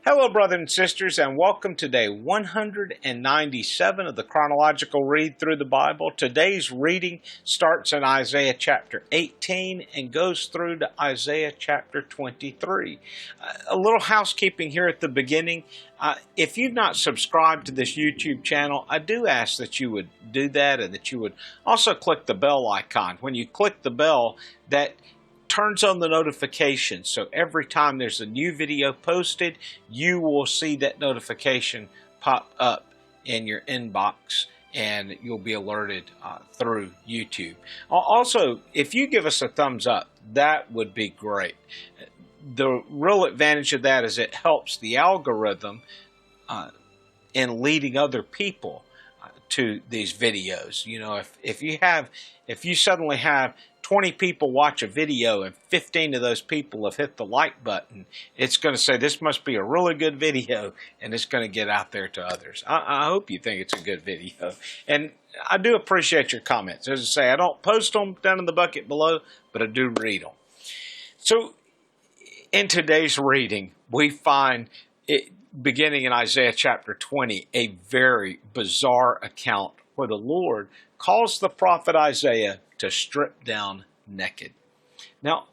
Hello, brothers and sisters, and welcome to day 197 of the Chronological Read Through the Bible. Today's reading starts in Isaiah chapter 18 and goes through to Isaiah chapter 23. A little housekeeping here at the beginning. If you've not subscribed to this YouTube channel, I do ask that you would do that and that you would also click the bell icon. When you click the bell, that turns on the notifications, so every time there's a new video posted, you will see that notification pop up in your inbox and you'll be alerted through YouTube. Also, if you give us a thumbs up, that would be great. The real advantage of that is it helps the algorithm in leading other people to these videos. You know, if you suddenly have 20 people watch a video and 15 of those people have hit the like button, it's going to say this must be a really good video, and it's going to get out there to others. I hope you think it's a good video. And I do appreciate your comments. As I say, I don't post them down in the bucket below, but I do read them. So in today's reading, we find, beginning in Isaiah chapter 20, a very bizarre account where the Lord calls the prophet Isaiah to strip down naked. Now,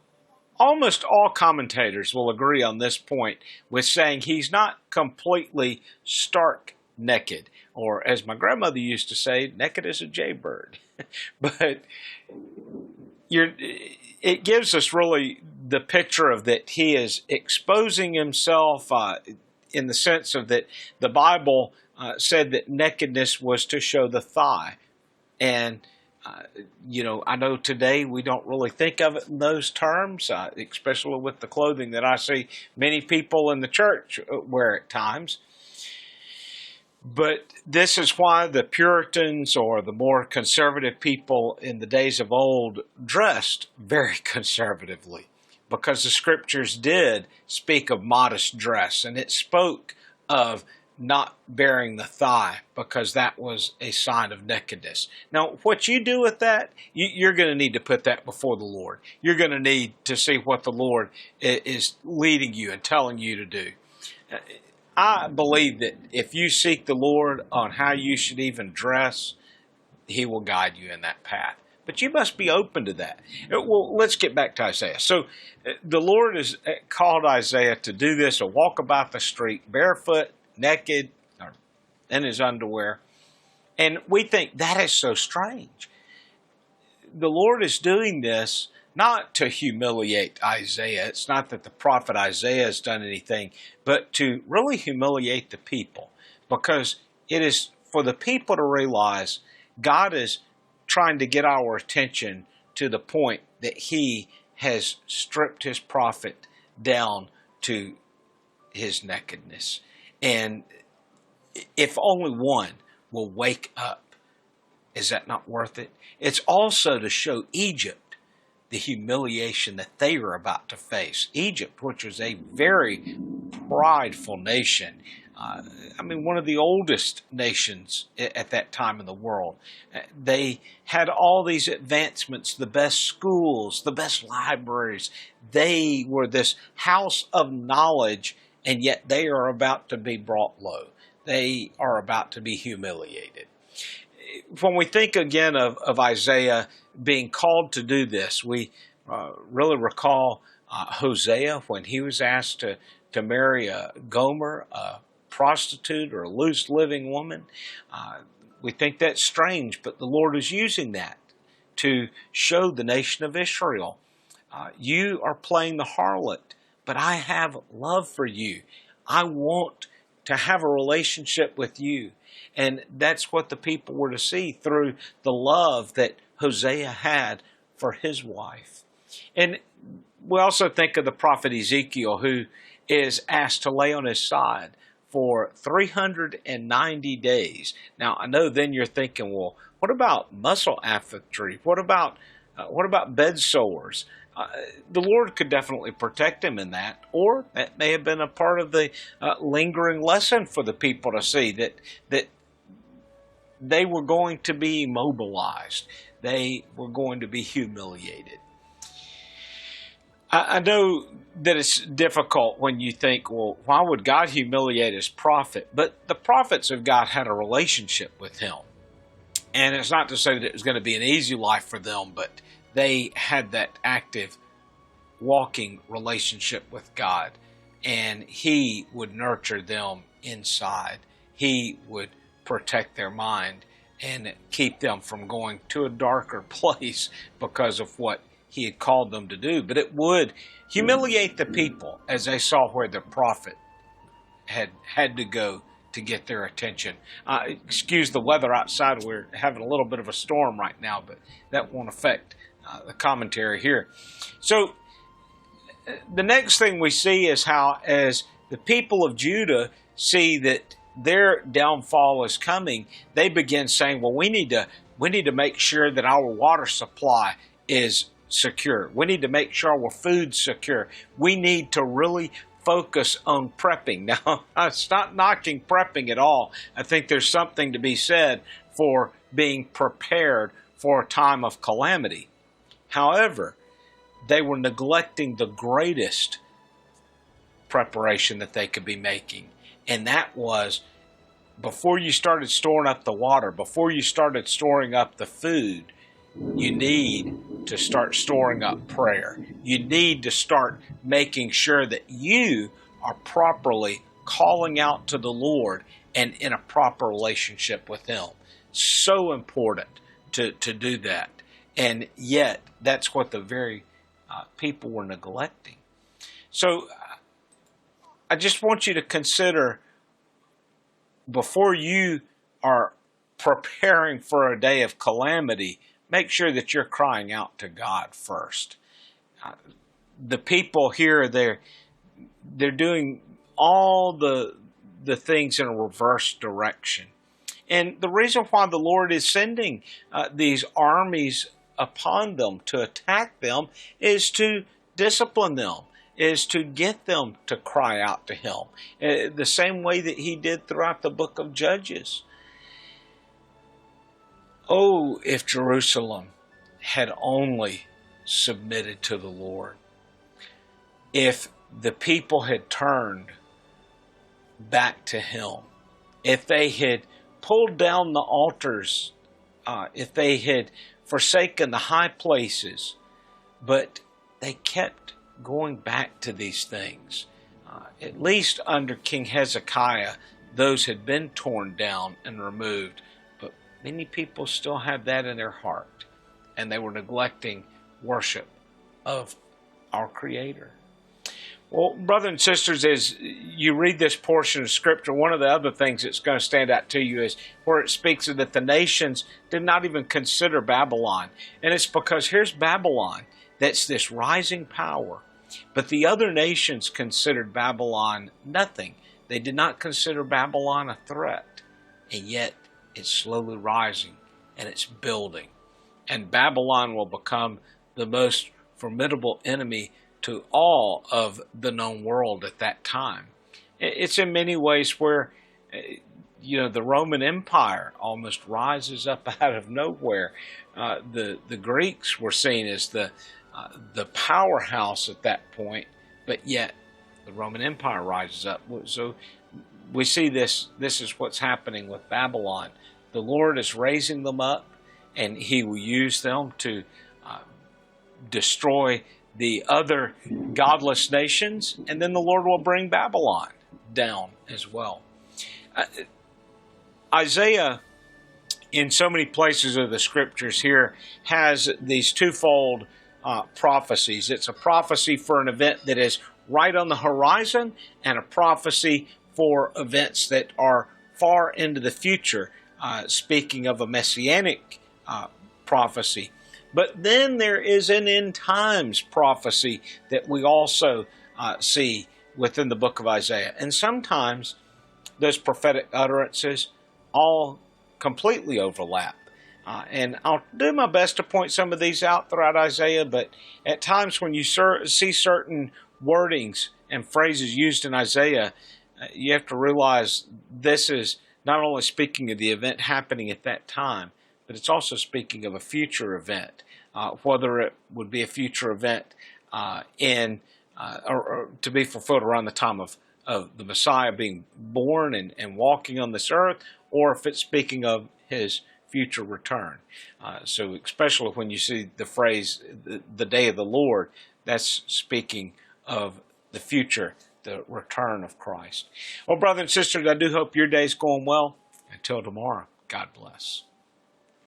almost all commentators will agree on this point with saying he's not completely stark naked, or as my grandmother used to say, naked as a jaybird. But it gives us really the picture of that he is exposing himself in the sense of that the Bible said that nakedness was to show the thigh. And I know today we don't really think of it in those terms, especially with the clothing that I see many people in the church wear at times. But this is why the Puritans or the more conservative people in the days of old dressed very conservatively, because the scriptures did speak of modest dress, and it spoke of not bearing the thigh, because that was a sign of nakedness. Now, what you do with that, you're going to need to put that before the Lord. You're going to need to see what the Lord is leading you and telling you to do. I believe that if you seek the Lord on how you should even dress, He will guide you in that path. But you must be open to that. Well, let's get back to Isaiah. So the Lord has called Isaiah to do this, to walk about the street barefoot, naked, or in his underwear. And we think that is so strange. The Lord is doing this not to humiliate Isaiah. It's not that the prophet Isaiah has done anything, but to really humiliate the people, because it is for the people to realize God is trying to get our attention to the point that He has stripped His prophet down to his nakedness. And if only one will wake up, is that not worth it? It's also to show Egypt the humiliation that they are about to face. Egypt, which was a very prideful nation, one of the oldest nations at that time in the world. They had all these advancements, the best schools, the best libraries. They were this house of knowledge, and yet they are about to be brought low. They are about to be humiliated. When we think again of Isaiah being called to do this, we really recall Hosea when he was asked to marry Gomer, a prostitute or a loose living woman. We think that's strange, but the Lord is using that to show the nation of Israel, you are playing the harlot, but I have love for you. I want to have a relationship with you. And that's what the people were to see through the love that Hosea had for his wife. And we also think of the prophet Ezekiel, who is asked to lay on his side for 390 days. Now, I know then you're thinking, well, what about muscle atrophy? What about bed sores? The Lord could definitely protect him in that, or that may have been a part of the lingering lesson for the people to see that they were going to be immobilized. They were going to be humiliated. I know that it's difficult when you think, well, why would God humiliate his prophet? But the prophets of God had a relationship with him. And it's not to say that it was going to be an easy life for them, but they had that active walking relationship with God. And he would nurture them inside. He would protect their mind and keep them from going to a darker place because of what he had called them to do. But it would humiliate the people as they saw where the prophet had to go to get their attention. Excuse the weather outside. We're having a little bit of a storm right now, but that won't affect the commentary here. So the next thing we see is how, as the people of Judah see that their downfall is coming, they begin saying, well, we need to make sure that our water supply is secure. We need to make sure our food's secure. We need to really focus on prepping. Now, it's not knocking prepping at all. I think there's something to be said for being prepared for a time of calamity. However, they were neglecting the greatest preparation that they could be making. And that was, before you started storing up the water, before you started storing up the food, you need to start storing up prayer. You need to start making sure that you are properly calling out to the Lord and in a proper relationship with him. So important to do that. And yet, that's what the very people were neglecting. So, I just want you to consider, before you are preparing for a day of calamity, make sure that you're crying out to God first. The people here, they're doing all the things in a reverse direction. And the reason why the Lord is sending these armies upon them to attack them is to discipline them, is to get them to cry out to him, the same way that he did throughout the book of Judges. Oh, if Jerusalem had only submitted to the Lord. If the people had turned back to him. If they had pulled down the altars. If they had forsaken the high places. But they kept going back to these things. At least under King Hezekiah, those had been torn down and removed. Many people still have that in their heart, and they were neglecting worship of our Creator. Well, brothers and sisters, as you read this portion of Scripture, one of the other things that's going to stand out to you is where it speaks of that the nations did not even consider Babylon. And it's because here's Babylon, that's this rising power. But the other nations considered Babylon nothing. They did not consider Babylon a threat. And yet, it's slowly rising and it's building. And Babylon will become the most formidable enemy to all of the known world at that time. It's in many ways where, the Roman Empire almost rises up out of nowhere. The Greeks were seen as the powerhouse at that point, but yet the Roman Empire rises up. So we see this is what's happening with Babylon. The Lord is raising them up, and he will use them to destroy the other godless nations, and then the Lord will bring Babylon down as well. Isaiah, in so many places of the Scriptures here, has these twofold prophecies. It's a prophecy for an event that is right on the horizon, and a prophecy for events that are far into the future. Speaking of a messianic prophecy. But then there is an end times prophecy that we also see within the book of Isaiah. And sometimes those prophetic utterances all completely overlap. And I'll do my best to point some of these out throughout Isaiah, but at times when you see certain wordings and phrases used in Isaiah, you have to realize this is not only speaking of the event happening at that time, but it's also speaking of a future event. Whether it would be a future event or to be fulfilled around the time of the Messiah being born and walking on this earth, or if it's speaking of his future return. So especially when you see the phrase, the day of the Lord, that's speaking of the future, the return of Christ. Well, brothers and sisters, I do hope your day's going well. Until tomorrow, God bless.